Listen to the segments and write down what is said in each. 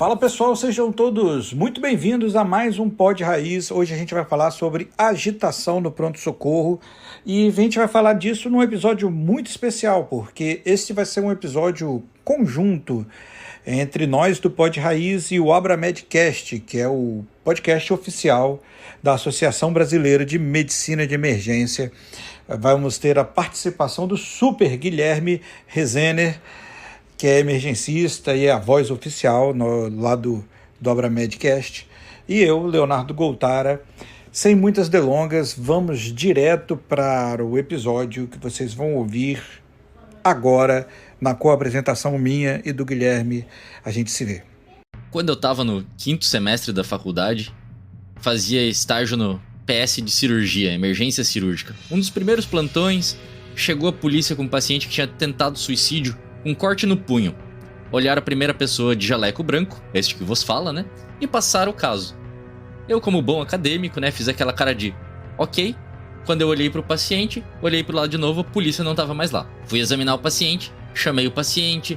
Fala pessoal, sejam todos muito bem-vindos a mais um Pod Raiz. Hoje a gente vai falar sobre agitação no pronto-socorro e a gente vai falar disso num episódio muito especial, porque este vai ser um episódio conjunto entre nós do Pod Raiz e o AbraMedCast, que é o podcast oficial da Associação Brasileira de Medicina de Emergência. Vamos ter a participação do Super Guilherme Rezener, que é emergencista e é a voz oficial lá do AbraMedCast, e eu, Leonardo Goltara. Sem muitas delongas, vamos direto para o episódio que vocês vão ouvir agora, na co-apresentação minha e do Guilherme. A gente se vê. Quando eu estava no 5º semestre da faculdade, fazia estágio no PS de cirurgia, emergência cirúrgica. Um dos primeiros plantões, chegou a polícia com um paciente que tinha tentado suicídio, um corte no punho. Olharam a primeira pessoa de jaleco branco, este que vos fala, né? E passaram o caso. Eu, como bom acadêmico, né, fiz aquela cara de ok. Quando eu olhei pro paciente, olhei pro lado de novo, a polícia não tava mais lá. Fui examinar o paciente, chamei o paciente,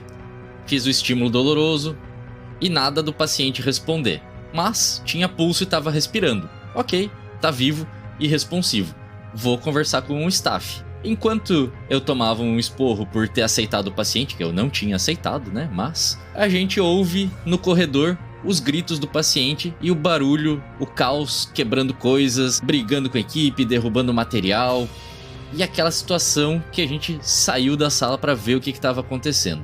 fiz o estímulo doloroso e nada do paciente responder. Mas tinha pulso e tava respirando. Ok, tá vivo e responsivo. Vou conversar com o staff. Enquanto eu tomava um esporro por ter aceitado o paciente, que eu não tinha aceitado, né? Mas a gente ouve no corredor os gritos do paciente e o barulho, o caos, quebrando coisas, brigando com a equipe, derrubando material. E aquela situação que a gente saiu da sala para ver o que estava acontecendo.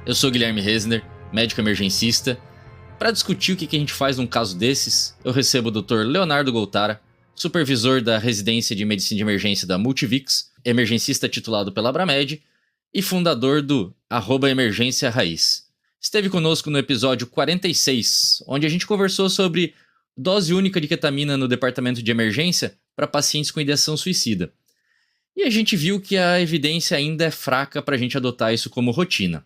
Eu sou Guilherme Rezener, médico emergencista. Para discutir o que a gente faz num caso desses, eu recebo o Dr. Leonardo Goltara, supervisor da residência de medicina de emergência da Multivix, emergencista titulado pela Abramed e fundador do @emergência raiz. Esteve conosco no episódio 46, onde a gente conversou sobre dose única de ketamina no departamento de emergência para pacientes com ideação suicida. E a gente viu que a evidência ainda é fraca para a gente adotar isso como rotina.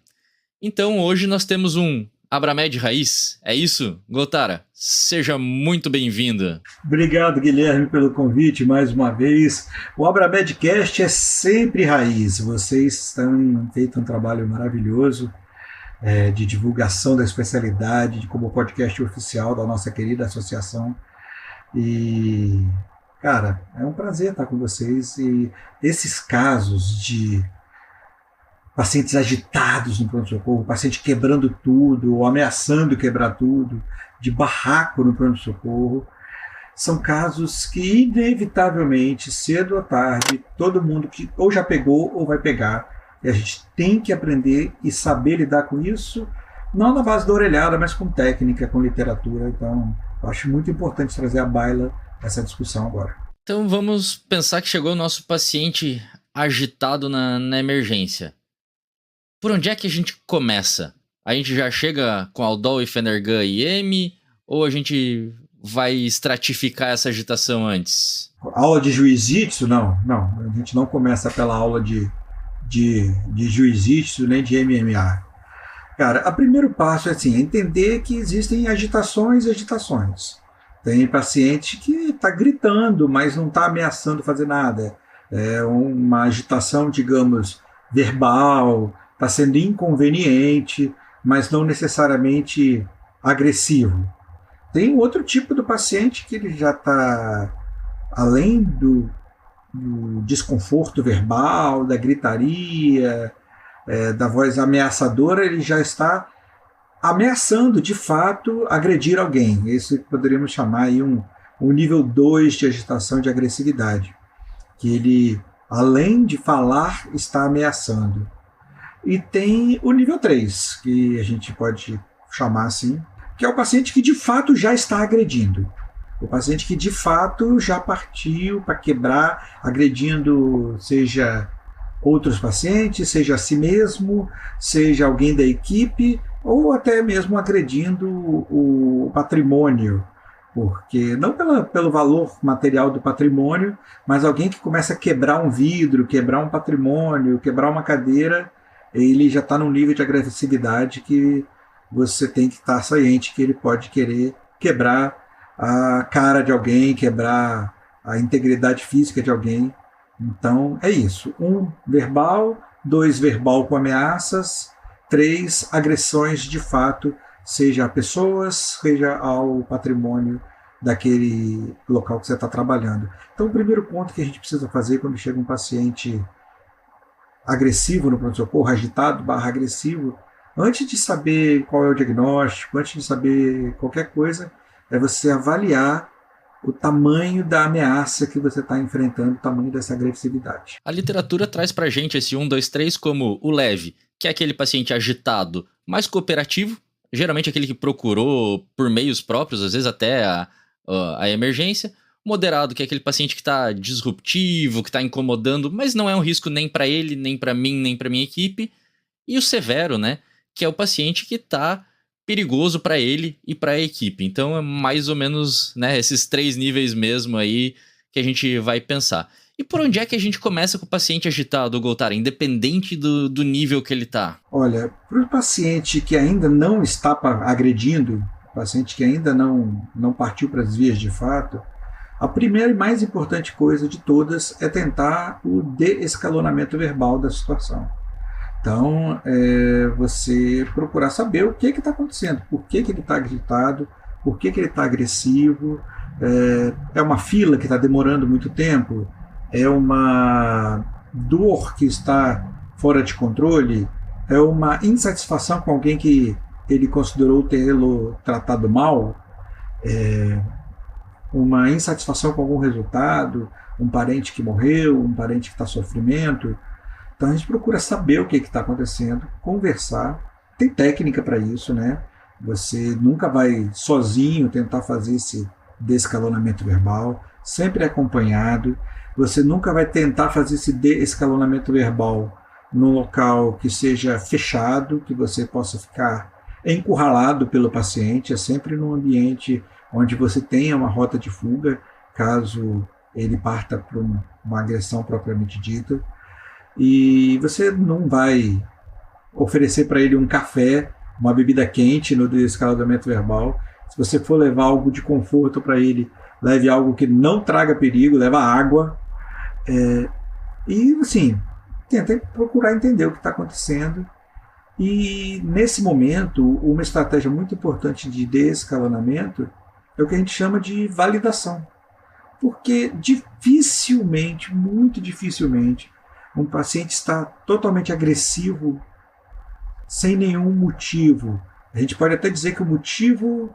Então hoje nós temos um Abramed Raiz, é isso? Goltara, seja muito bem-vinda. Obrigado, Guilherme, pelo convite mais uma vez. O AbraMedCast é sempre raiz. Vocês têm feito um trabalho maravilhoso de divulgação da especialidade, como podcast oficial da nossa querida associação. E, cara, é um prazer estar com vocês. E esses casos de pacientes agitados no pronto-socorro, paciente quebrando tudo, ou ameaçando quebrar tudo, de barraco no pronto-socorro, são casos que, inevitavelmente, cedo ou tarde, todo mundo que ou já pegou ou vai pegar, e a gente tem que aprender e saber lidar com isso, não na base da orelhada, mas com técnica, com literatura. Então, eu acho muito importante trazer à baila essa discussão agora. Então, vamos pensar que chegou o nosso paciente agitado na emergência. Por onde é que a gente começa? A gente já chega com Aldol e Phenergan IM ou a gente vai estratificar essa agitação antes? Aula de jiu-jitsu? Não. A gente não começa pela aula de jiu-jitsu nem de MMA. Cara, o primeiro passo é assim, entender que existem agitações e agitações. Tem paciente que está gritando, mas não está ameaçando fazer nada. É uma agitação, digamos, verbal, está sendo inconveniente, mas não necessariamente agressivo. Tem um outro tipo do paciente que ele já está, além do desconforto verbal, da gritaria, da voz ameaçadora, ele já está ameaçando, de fato, agredir alguém. Esse poderíamos chamar aí um nível 2 de agitação de agressividade, que ele, além de falar, está ameaçando. E tem o nível 3, que a gente pode chamar assim, que é o paciente que de fato já está agredindo. O paciente que de fato já partiu para quebrar, agredindo seja outros pacientes, seja a si mesmo, seja alguém da equipe, ou até mesmo agredindo o patrimônio. Porque não pelo valor material do patrimônio, mas alguém que começa a quebrar um vidro, quebrar um patrimônio, quebrar uma cadeira, ele já está num nível de agressividade que você tem que estar ciente que ele pode querer quebrar a cara de alguém, quebrar a integridade física de alguém. Então, é isso. 1, verbal. 2, verbal com ameaças. 3, agressões de fato seja a pessoas, seja ao patrimônio daquele local que você está trabalhando. Então, o primeiro ponto que a gente precisa fazer quando chega um paciente agressivo no pronto-socorro, agitado barra agressivo, antes de saber qual é o diagnóstico, antes de saber qualquer coisa, é você avaliar o tamanho da ameaça que você está enfrentando, o tamanho dessa agressividade. A literatura traz pra gente esse 1, 2, 3 como o leve, que é aquele paciente agitado, mais cooperativo, geralmente aquele que procurou por meios próprios, às vezes até a emergência. Moderado, que é aquele paciente que está disruptivo, que está incomodando, mas não é um risco nem para ele, nem para mim, nem para minha equipe. E o severo, né, que é o paciente que está perigoso para ele e para a equipe. Então é mais ou menos, né, esses 3 níveis mesmo aí que a gente vai pensar. E por onde é que a gente começa com o paciente agitado, Goltar, independente do nível que ele está? Olha, para o paciente que ainda não está agredindo, paciente que ainda não partiu para as vias de fato, a primeira e mais importante coisa de todas é tentar o desescalonamento verbal da situação. Então, você procurar saber o que está acontecendo, por que ele está agitado, por que ele está agressivo, é uma fila que está demorando muito tempo, é uma dor que está fora de controle, é uma insatisfação com alguém que ele considerou tê-lo tratado mal, uma insatisfação com algum resultado, um parente que morreu, um parente que está em sofrimento. Então a gente procura saber o que está acontecendo, conversar, tem técnica para isso, né? Você nunca vai sozinho tentar fazer esse desescalonamento verbal, sempre acompanhado. Você nunca vai tentar fazer esse desescalonamento verbal num local que seja fechado, que você possa ficar encurralado pelo paciente, é sempre num ambiente onde você tenha uma rota de fuga, caso ele parta para uma agressão propriamente dita. E você não vai oferecer para ele um café, uma bebida quente no desescalonamento verbal. Se você for levar algo de conforto para ele, leve algo que não traga perigo, leva água. E assim, tenta procurar entender o que está acontecendo. E nesse momento, uma estratégia muito importante de desescalonamento é o que a gente chama de validação. Porque dificilmente, muito dificilmente, um paciente está totalmente agressivo sem nenhum motivo. A gente pode até dizer que o motivo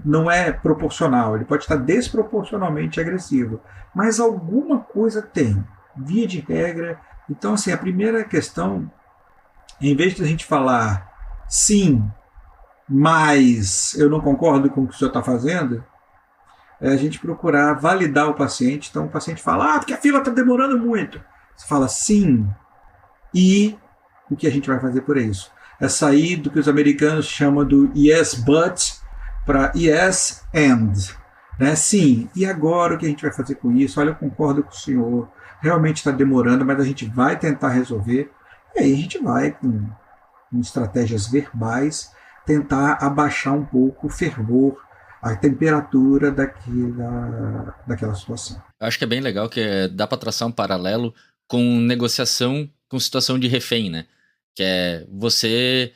não é proporcional, ele pode estar desproporcionalmente agressivo, mas alguma coisa tem, via de regra. Então, assim, a primeira questão, em vez de a gente falar sim, mas eu não concordo com o que o senhor está fazendo, é a gente procurar validar o paciente. Então o paciente fala, porque a fila está demorando muito. Você fala sim, e o que a gente vai fazer por isso? É sair do que os americanos chamam do yes but para yes and. Né? Sim, e agora o que a gente vai fazer com isso? Olha, eu concordo com o senhor, realmente está demorando, mas a gente vai tentar resolver. E aí a gente vai, com estratégias verbais, tentar abaixar um pouco o fervor, a temperatura daquela situação. Eu acho que é bem legal que dá para traçar um paralelo com negociação com situação de refém, né? Que é você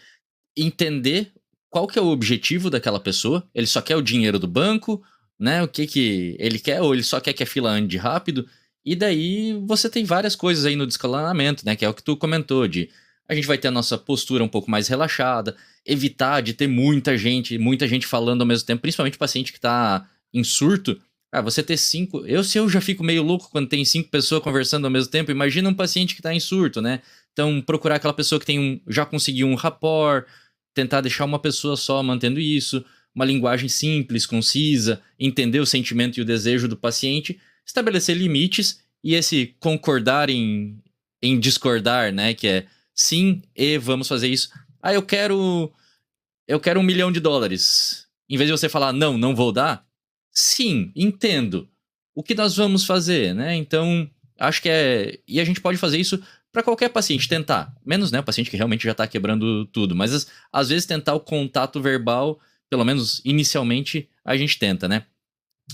entender qual que é o objetivo daquela pessoa. Ele só quer o dinheiro do banco, né? O que ele quer, ou ele só quer que a fila ande rápido. E daí você tem várias coisas aí no desescalonamento, né? Que é o que tu comentou, de a gente vai ter a nossa postura um pouco mais relaxada, evitar de ter muita gente falando ao mesmo tempo, principalmente paciente que tá em surto. Você ter 5... Se eu já fico meio louco quando tem 5 pessoas conversando ao mesmo tempo, imagina um paciente que tá em surto, né? Então, procurar aquela pessoa que já conseguiu um rapport, tentar deixar uma pessoa só mantendo isso, uma linguagem simples, concisa, entender o sentimento e o desejo do paciente, estabelecer limites e esse concordar em discordar, né? Que é sim, e vamos fazer isso. Eu quero $1 milhão. Em vez de você falar, não vou dar, sim, entendo. O que nós vamos fazer, né? Então, acho que e a gente pode fazer isso para qualquer paciente, tentar. Menos, né, o paciente que realmente já tá quebrando tudo. Mas, às vezes, tentar o contato verbal, pelo menos inicialmente, a gente tenta, né?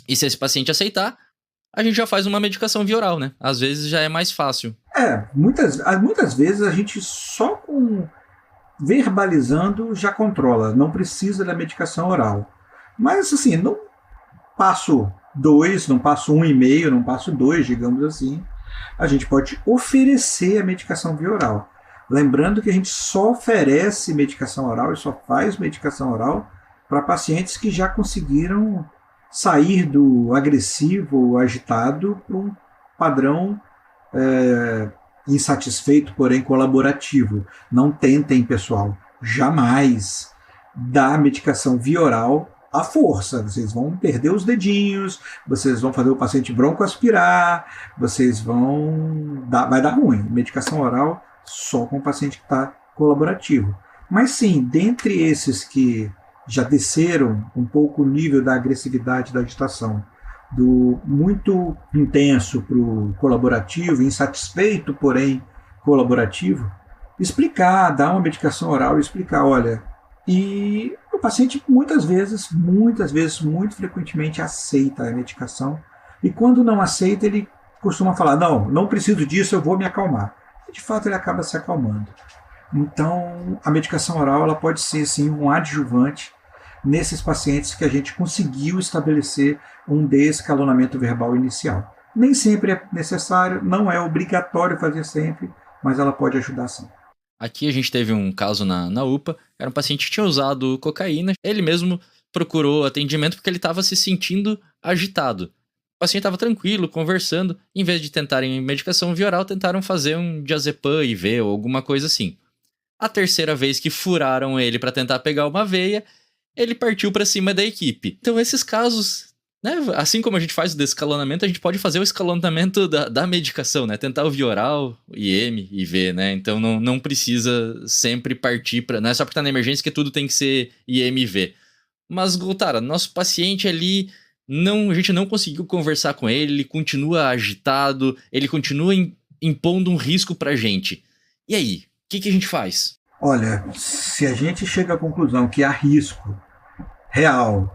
E se esse paciente aceitar, a gente já faz uma medicação via oral, né? Às vezes já é mais fácil. Muitas vezes a gente só com verbalizando já controla, não precisa da medicação oral. Mas, assim, no passo 2, no passo 1,5, no passo 2, digamos assim, a gente pode oferecer a medicação via oral. Lembrando que a gente só oferece medicação oral e só faz medicação oral para pacientes que já conseguiram sair do agressivo, agitado, para um padrão insatisfeito, porém colaborativo. Não tentem, pessoal, jamais dar medicação via oral à força. Vocês vão perder os dedinhos, vocês vão fazer o paciente broncoaspirar, vai dar ruim. Medicação oral só com o paciente que está colaborativo. Mas sim, dentre esses que já desceram um pouco o nível da agressividade da agitação, do muito intenso para o colaborativo, insatisfeito, porém colaborativo, explicar, dar uma medicação oral e explicar, olha, e o paciente muitas vezes, muito frequentemente aceita a medicação, e quando não aceita, ele costuma falar, não preciso disso, eu vou me acalmar. E de fato ele acaba se acalmando. Então, a medicação oral ela pode ser sim um adjuvante nesses pacientes que a gente conseguiu estabelecer um desescalonamento verbal inicial. Nem sempre é necessário, não é obrigatório fazer sempre, mas ela pode ajudar sim. Aqui a gente teve um caso na UPA, era um paciente que tinha usado cocaína, ele mesmo procurou atendimento porque ele estava se sentindo agitado. O paciente estava tranquilo, conversando, em vez de tentarem medicação via oral, tentaram fazer um diazepam IV ou alguma coisa assim. A terceira vez que furaram ele para tentar pegar uma veia, ele partiu para cima da equipe. Então esses casos, né, assim como a gente faz o desescalonamento, a gente pode fazer o escalonamento da medicação, né? Tentar o via oral, IM, IV, né? Então não precisa sempre partir para... Não é só porque tá na emergência que tudo tem que ser IM e IV. Mas, Goltara, nosso paciente ali, a gente não conseguiu conversar com ele, ele continua agitado, ele continua impondo um risco pra gente. E aí? O que a gente faz? Olha, se a gente chega à conclusão que há risco real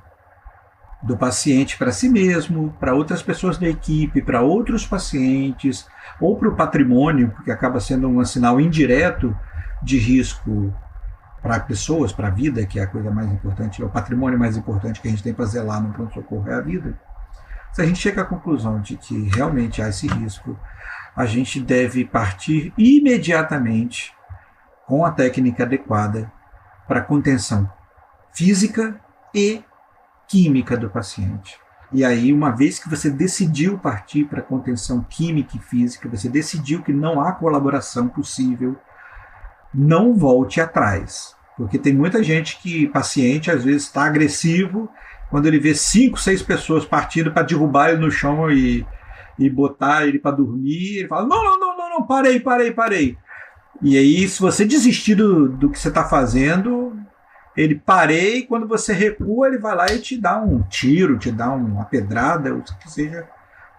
do paciente para si mesmo, para outras pessoas da equipe, para outros pacientes, ou para o patrimônio, porque acaba sendo um sinal indireto de risco para pessoas, para a vida, que é a coisa mais importante, é o patrimônio mais importante que a gente tem para zelar no pronto-socorro, é a vida. Se a gente chega à conclusão de que realmente há esse risco, a gente deve partir imediatamente com a técnica adequada para a contenção física e química do paciente. E aí, uma vez que você decidiu partir para a contenção química e física, você decidiu que não há colaboração possível, não volte atrás. Porque tem muita gente paciente, às vezes está agressivo, quando ele vê 5, 6 pessoas partindo para derrubar ele no chão e botar ele para dormir, ele fala, não, parei. E aí, se você desistir do que você está fazendo, ele parei, quando você recua, ele vai lá e te dá um tiro, te dá uma pedrada, ou que seja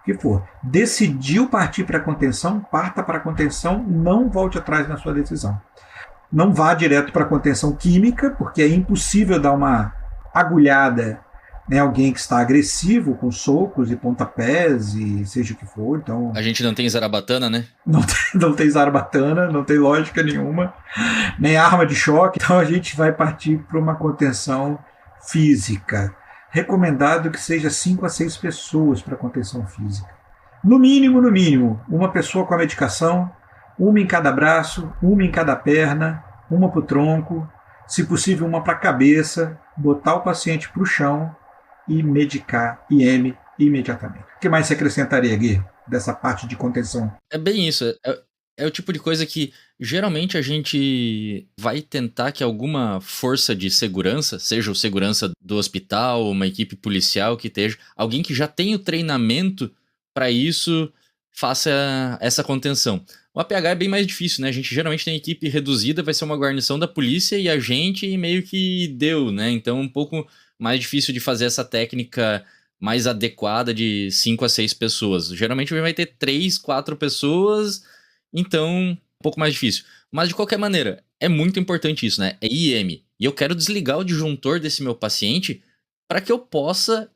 o que for. Decidiu partir para a contenção, parta para a contenção, não volte atrás na sua decisão. Não vá direto para a contenção química, porque é impossível dar uma agulhada em alguém que está agressivo, com socos e pontapés e seja o que for. Então, a gente não tem zarabatana, né? Não tem zarabatana, não tem lógica nenhuma, nem arma de choque. Então a gente vai partir para uma contenção física. Recomendado que seja 5 a 6 pessoas para contenção física. No mínimo, uma pessoa com a medicação, uma em cada braço, uma em cada perna, uma para o tronco, se possível uma para a cabeça, botar o paciente para o chão e medicar IM imediatamente. O que mais você acrescentaria, Gui, dessa parte de contenção? É bem isso. É o tipo de coisa que geralmente a gente vai tentar que alguma força de segurança, seja o segurança do hospital, uma equipe policial que esteja, alguém que já tem o treinamento para isso, faça essa contenção. O APH é bem mais difícil, né? A gente geralmente tem equipe reduzida, vai ser uma guarnição da polícia e a gente meio que deu, né? Então um pouco mais difícil de fazer essa técnica mais adequada de 5 a 6 pessoas. Geralmente vai ter 3, 4 pessoas, então um pouco mais difícil. Mas de qualquer maneira, é muito importante isso, né? É IM. E eu quero desligar o disjuntor desse meu paciente para que eu possa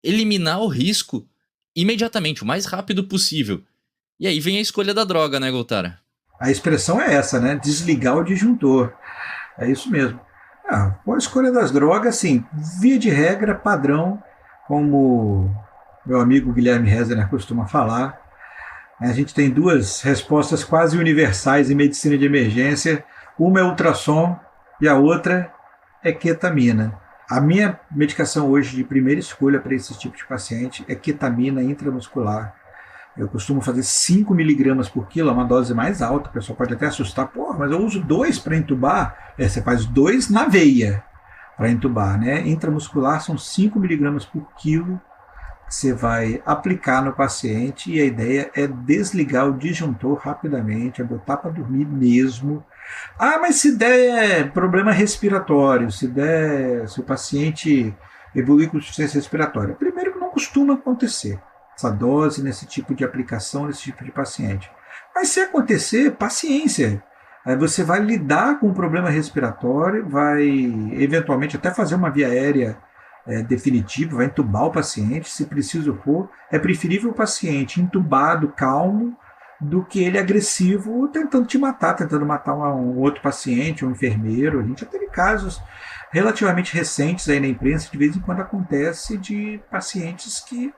eliminar o risco imediatamente, o mais rápido possível. E aí vem a escolha da droga, né, Goltara? A expressão é essa, né? Desligar o disjuntor. É isso mesmo. Com a escolha das drogas, sim, via de regra, padrão, como meu amigo Guilherme Rezener costuma falar, a gente tem duas respostas quase universais em medicina de emergência. Uma é ultrassom e a outra é ketamina. A minha medicação hoje de primeira escolha para esse tipo de paciente é ketamina intramuscular. Eu costumo fazer 5 miligramas por quilo, é uma dose mais alta. O pessoal pode até assustar. Pô, mas eu uso 2 para entubar. Você faz 2 na veia para entubar, né? Intramuscular são 5 miligramas por quilo que você vai aplicar no paciente e a ideia é desligar o disjuntor rapidamente, é botar para dormir mesmo. Mas se der problema respiratório, se o paciente evoluir com insuficiência respiratória, primeiro que não costuma acontecer essa dose nesse tipo de aplicação, nesse tipo de paciente. Mas se acontecer, paciência. Aí você vai lidar com o problema respiratório, vai eventualmente até fazer uma via aérea definitivo, vai entubar o paciente, se preciso for. É preferível o paciente entubado, calmo, do que ele agressivo tentando te matar, tentando matar um outro paciente, um enfermeiro. A gente já teve casos relativamente recentes aí na imprensa, de vez em quando acontece, de pacientes que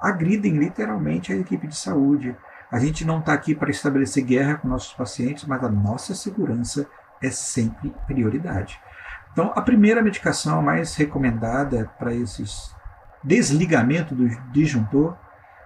agridem literalmente a equipe de saúde. A gente não está aqui para estabelecer guerra com nossos pacientes, mas a nossa segurança é sempre prioridade. Então, a primeira medicação mais recomendada para esses desligamento do disjuntor,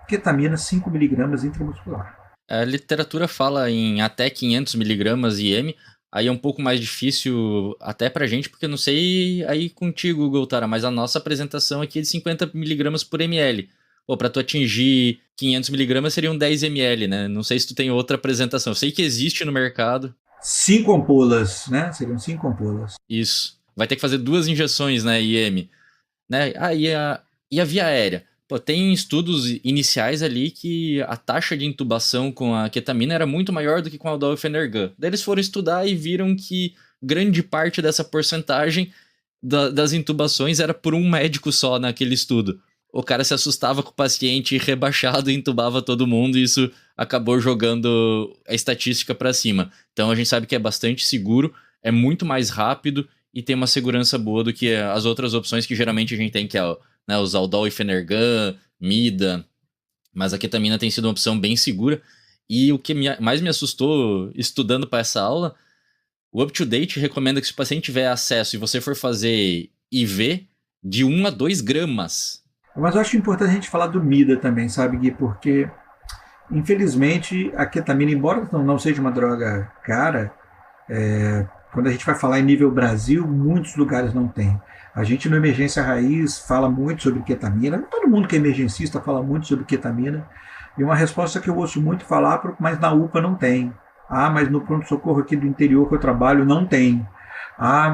ketamina 5 miligramas intramuscular. A literatura fala em até 500 miligramas IM, aí é um pouco mais difícil até pra gente, porque eu não sei aí contigo, Goltara, mas a nossa apresentação aqui é de 50 miligramas por ml. Pô, pra tu atingir 500 miligramas seriam 10 ml, né? Não sei se tu tem outra apresentação. Eu sei que existe no mercado. 5 ampolas, né? Seriam 5 ampolas. Isso. Vai ter que fazer 2 injeções, né, IM. Né? E a via aérea? Pô, tem estudos iniciais ali que a taxa de intubação com a ketamina era muito maior do que com a Aldolfenergan. Daí eles foram estudar e viram que grande parte dessa porcentagem das intubações era por um médico só naquele estudo. O cara se assustava com o paciente rebaixado e intubava todo mundo, e isso acabou jogando a estatística para cima. Então a gente sabe que é bastante seguro, é muito mais rápido e tem uma segurança boa do que as outras opções que geralmente a gente tem, que é né, os Aldol e Fenergan, Mida, mas a ketamina tem sido uma opção bem segura. E o que mais me assustou estudando para essa aula, o UpToDate recomenda que se o paciente tiver acesso e você for fazer IV, de 1 a 2 gramas. Mas eu acho importante a gente falar do Mida também, sabe, Gui? Porque, infelizmente, a ketamina, embora não seja uma droga cara, quando a gente vai falar em nível Brasil, muitos lugares não tem. A gente no Emergência Raiz fala muito sobre ketamina, todo mundo que é emergencista fala muito sobre ketamina, e uma resposta que eu ouço muito falar, mas na UPA não tem. Mas no pronto-socorro aqui do interior que eu trabalho não tem.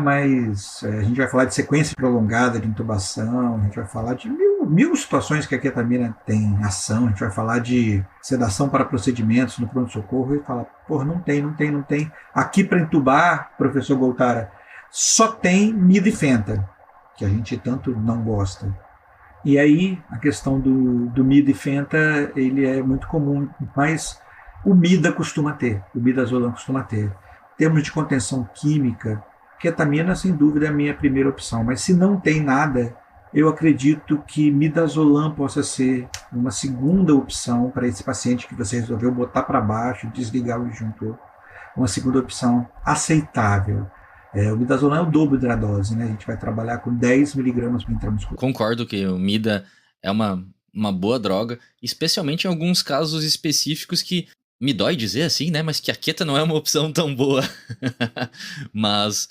Mas a gente vai falar de sequência prolongada de intubação, a gente vai falar de mil situações que a ketamina tem ação, a gente vai falar de sedação para procedimentos no pronto-socorro e fala, não tem. Aqui para entubar, professor Goltara, só tem Mida e Fenta, que a gente tanto não gosta. E aí a questão do Mida e Fenta, ele é muito comum, mas o Mida costuma ter, o Midazolam costuma ter. Em termos de contenção química, ketamina, sem dúvida, é a minha primeira opção. Mas se não tem nada, eu acredito que Midazolam possa ser uma segunda opção para esse paciente que você resolveu botar para baixo, desligar o disjuntor. Uma segunda opção aceitável. O Midazolam é o dobro da dose, né? A gente vai trabalhar com 10 miligramas por intramuscular. Concordo que o Mida é uma boa droga, especialmente em alguns casos específicos que me dói dizer assim, né? Mas que a keta não é uma opção tão boa. Mas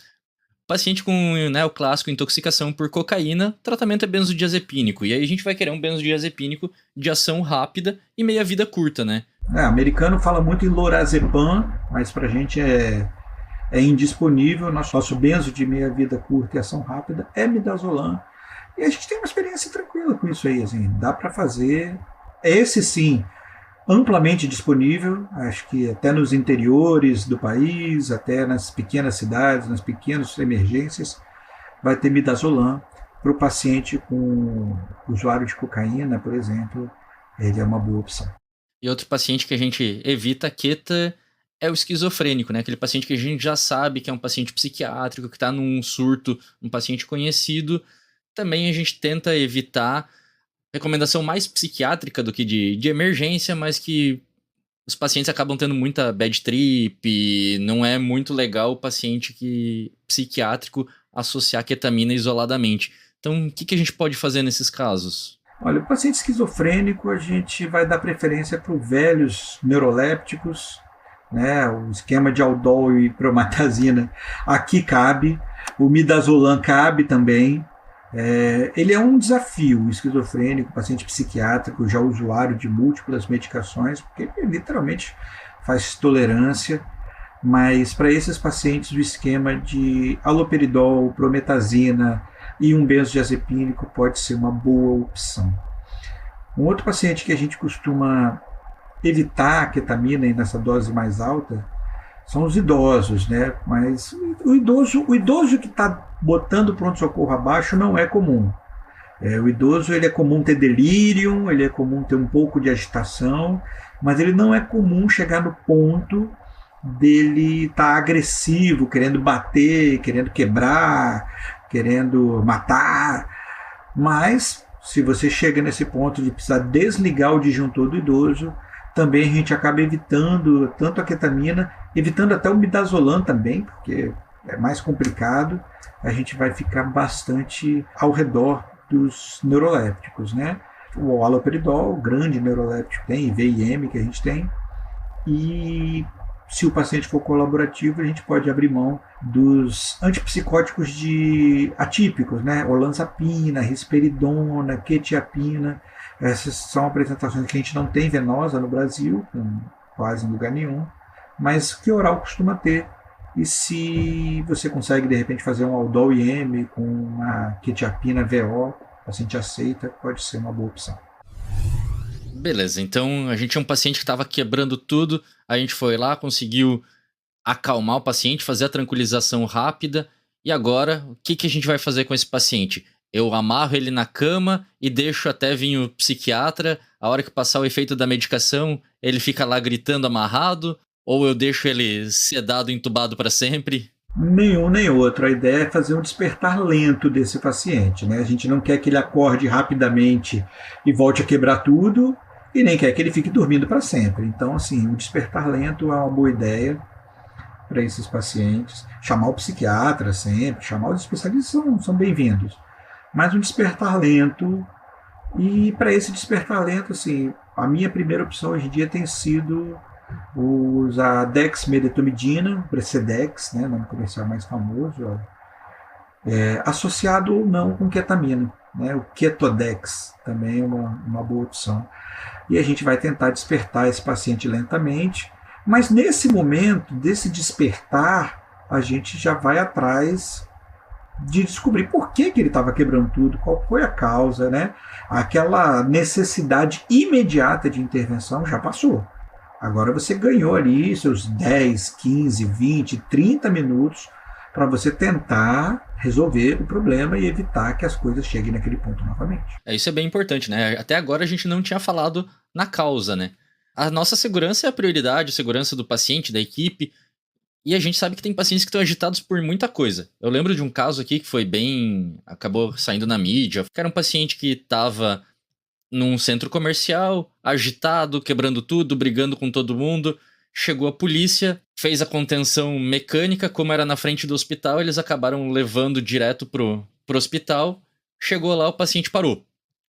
paciente com, né, o clássico intoxicação por cocaína, tratamento é benzodiazepínico. E aí a gente vai querer um benzodiazepínico de ação rápida e meia vida curta, né? Americano fala muito em lorazepam, mas pra gente é indisponível. Nosso benzo de meia vida curta e ação rápida é Midazolam. E a gente tem uma experiência tranquila com isso aí, assim, dá para fazer. Esse sim, amplamente disponível, acho que até nos interiores do país, até nas pequenas cidades, nas pequenas emergências, vai ter Midazolam. Para o paciente com usuário de cocaína, por exemplo, ele é uma boa opção. E outro paciente que a gente evita a keta é o esquizofrênico, né? Aquele paciente que a gente já sabe que é um paciente psiquiátrico, que está num surto, um paciente conhecido. Também a gente tenta evitar recomendação mais psiquiátrica do que de emergência, mas que os pacientes acabam tendo muita bad trip, não é muito legal o paciente psiquiátrico associar ketamina isoladamente. Então, o que a gente pode fazer nesses casos? Olha, o paciente esquizofrênico, a gente vai dar preferência para os velhos neurolépticos, né? O esquema de Aldol e promethazina aqui cabe, o midazolam cabe também. Ele é um desafio, o esquizofrênico, o paciente psiquiátrico, já usuário de múltiplas medicações, porque ele literalmente faz tolerância, mas para esses pacientes o esquema de haloperidol, promethazina e um benzodiazepínico pode ser uma boa opção. Um outro paciente que a gente costuma evitar a ketamina nessa dose mais alta são os idosos, né? Mas o idoso que está botando o pronto-socorro abaixo não é comum. O idoso, ele é comum ter delírio, ele é comum ter um pouco de agitação, mas ele não é comum chegar no ponto dele estar agressivo, querendo bater, querendo quebrar, querendo matar. Mas se você chega nesse ponto de precisar desligar o disjuntor do idoso, também a gente acaba evitando tanto a ketamina, evitando até o midazolam também, porque é mais complicado. A gente vai ficar bastante ao redor dos neurolépticos, né? O haloperidol, o grande neuroléptico tem, VIM que a gente tem, e se o paciente for colaborativo, a gente pode abrir mão dos antipsicóticos atípicos, né? Olanzapina, risperidona, quetiapina. Essas são apresentações que a gente não tem venosa no Brasil, quase em lugar nenhum, mas que oral costuma ter. E se você consegue, de repente, fazer um Aldol-IM com uma quetiapina VO, o paciente aceita, pode ser uma boa opção. Beleza, então a gente tinha um paciente que estava quebrando tudo, a gente foi lá, conseguiu acalmar o paciente, fazer a tranquilização rápida, e agora, o que a gente vai fazer com esse paciente? Eu amarro ele na cama e deixo até vir o psiquiatra, a hora que passar o efeito da medicação, ele fica lá gritando amarrado, ou eu deixo ele sedado, entubado para sempre? Nenhum nem outro. A ideia é fazer um despertar lento desse paciente, né? A gente não quer que ele acorde rapidamente e volte a quebrar tudo, e nem quer que ele fique dormindo para sempre. Então, assim, o despertar lento é uma boa ideia para esses pacientes. Chamar o psiquiatra sempre, chamar os especialistas são bem-vindos. Mas um despertar lento, e para esse despertar lento, assim, a minha primeira opção hoje em dia tem sido usar dexmedetomidina, Precedex, né, nome comercial mais famoso, associado ou não com ketamina, né, o Ketodex também é uma boa opção. E a gente vai tentar despertar esse paciente lentamente, mas nesse momento, desse despertar, a gente já vai atrás de descobrir por que ele estava quebrando tudo, qual foi a causa, né? Aquela necessidade imediata de intervenção já passou. Agora você ganhou ali seus 10, 15, 20, 30 minutos para você tentar resolver o problema e evitar que as coisas cheguem naquele ponto novamente. Isso é bem importante, né? Até agora a gente não tinha falado na causa, né? A nossa segurança é a prioridade, a segurança do paciente, da equipe. E a gente sabe que tem pacientes que estão agitados por muita coisa. Eu lembro de um caso aqui que foi acabou saindo na mídia, que era um paciente que estava num centro comercial, agitado, quebrando tudo, brigando com todo mundo. Chegou a polícia, fez a contenção mecânica, como era na frente do hospital, eles acabaram levando direto pro hospital. Chegou lá, o paciente parou.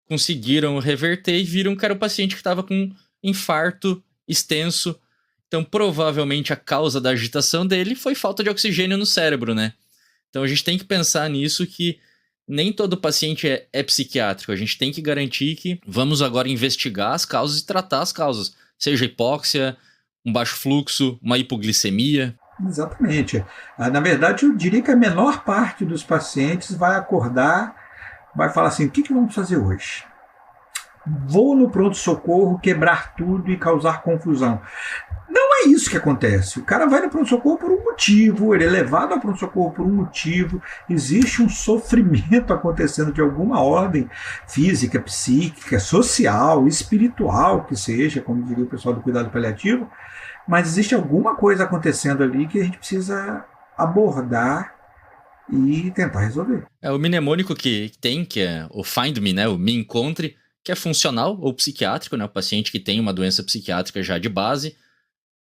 Conseguiram reverter e viram que era o paciente que estava com infarto extenso. Então, provavelmente, a causa da agitação dele foi falta de oxigênio no cérebro, né? Então, a gente tem que pensar nisso, que nem todo paciente é psiquiátrico. A gente tem que garantir que vamos agora investigar as causas e tratar as causas. Seja hipóxia, um baixo fluxo, uma hipoglicemia. Exatamente. Na verdade, eu diria que a menor parte dos pacientes vai acordar, vai falar assim, o que vamos fazer hoje? Vou no pronto-socorro quebrar tudo e causar confusão. Não é isso que acontece. O cara vai no pronto-socorro por um motivo, ele é levado ao pronto-socorro por um motivo, existe um sofrimento acontecendo de alguma ordem física, psíquica, social, espiritual, que seja, como diria o pessoal do cuidado paliativo, mas existe alguma coisa acontecendo ali que a gente precisa abordar e tentar resolver. É o mnemônico que tem, que é o Find Me, né? O Me Encontre, que é funcional ou psiquiátrico, né? O paciente que tem uma doença psiquiátrica já de base,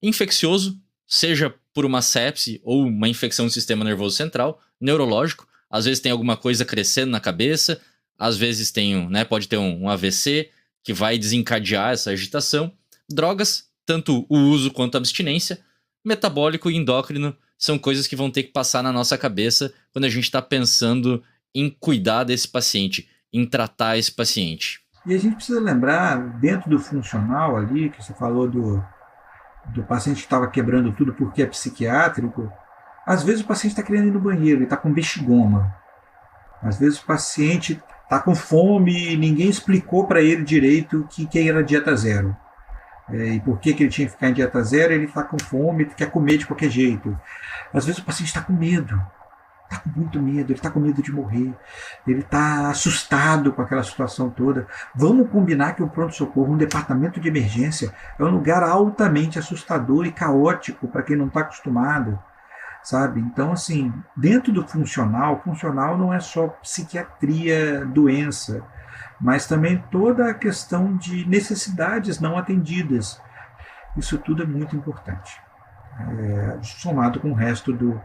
infeccioso, seja por uma sepse ou uma infecção do sistema nervoso central, neurológico, às vezes tem alguma coisa crescendo na cabeça, às vezes tem, né, pode ter um AVC que vai desencadear essa agitação, drogas, tanto o uso quanto a abstinência, metabólico e endócrino são coisas que vão ter que passar na nossa cabeça quando a gente está pensando em cuidar desse paciente, em tratar esse paciente. E a gente precisa lembrar, dentro do funcional ali, que você falou do paciente que estava quebrando tudo porque é psiquiátrico, às vezes o paciente está querendo ir no banheiro, ele está com bexigoma. Às vezes o paciente está com fome e ninguém explicou para ele direito que era dieta zero. E por que ele tinha que ficar em dieta zero, ele está com fome, quer comer de qualquer jeito. Às vezes o paciente está com medo, está com muito medo, ele está com medo de morrer, ele está assustado com aquela situação toda. Vamos combinar que o pronto-socorro, um departamento de emergência, é um lugar altamente assustador e caótico para quem não está acostumado, sabe? Então, assim, dentro do funcional não é só psiquiatria, doença, mas também toda a questão de necessidades não atendidas. Isso tudo é muito importante, somado com o resto do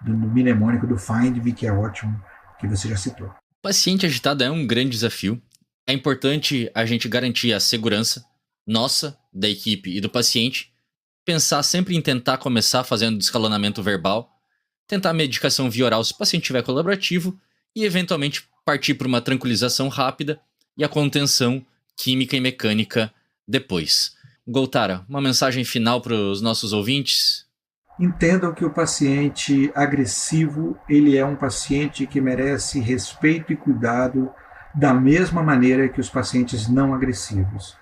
mnemônico do Find Me, que é ótimo, que você já citou. O paciente agitado é um grande desafio. É importante a gente garantir a segurança nossa, da equipe e do paciente, pensar sempre em tentar começar fazendo descalonamento verbal, tentar medicação via oral se o paciente tiver colaborativo e eventualmente partir para uma tranquilização rápida e a contenção química e mecânica depois. Goltara, uma mensagem final para os nossos ouvintes? Entendam que o paciente agressivo, ele é um paciente que merece respeito e cuidado da mesma maneira que os pacientes não agressivos.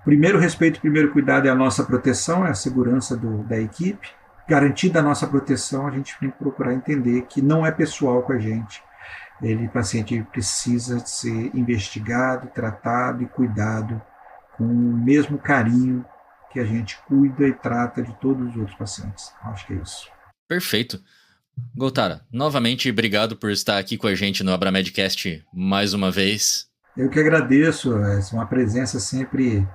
Primeiro respeito, primeiro cuidado é a nossa proteção, é a segurança da equipe. Garantida a nossa proteção, a gente tem que procurar entender que não é pessoal com a gente. O paciente precisa ser investigado, tratado e cuidado com o mesmo carinho que a gente cuida e trata de todos os outros pacientes. Acho que é isso. Perfeito. Goltara, novamente, obrigado por estar aqui com a gente no Abramedcast mais uma vez. Eu que agradeço, é uma presença sempre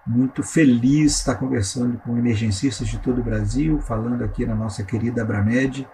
muito feliz estar conversando com emergencistas de todo o Brasil, falando aqui na nossa querida Abramed.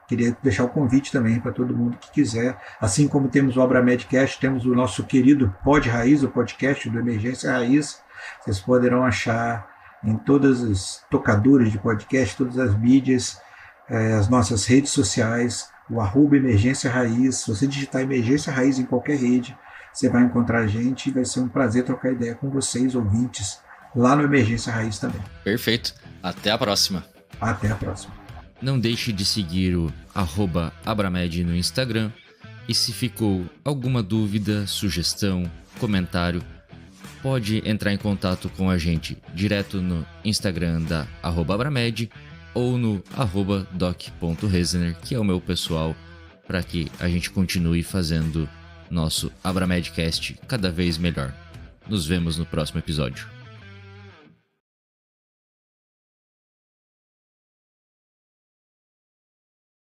Queria deixar o convite também para todo mundo que quiser. Assim como temos o Abramedcast, temos o nosso querido Pod Raiz, o podcast do Emergência Raiz. Vocês poderão achar em todas as tocadoras de podcast, todas as mídias, as nossas redes sociais, o @Emergência Raiz. Se você digitar Emergência Raiz em qualquer rede, você vai encontrar a gente e vai ser um prazer trocar ideia com vocês, ouvintes, lá no Emergência Raiz também. Perfeito. Até a próxima. Até a próxima. Não deixe de seguir o @Abramed no Instagram. E se ficou alguma dúvida, sugestão, comentário, pode entrar em contato com a gente direto no Instagram da @Abramed ou no @doc.rezener, que é o meu pessoal, para que a gente continue fazendo nosso Abramedcast cada vez melhor. Nos vemos no próximo episódio.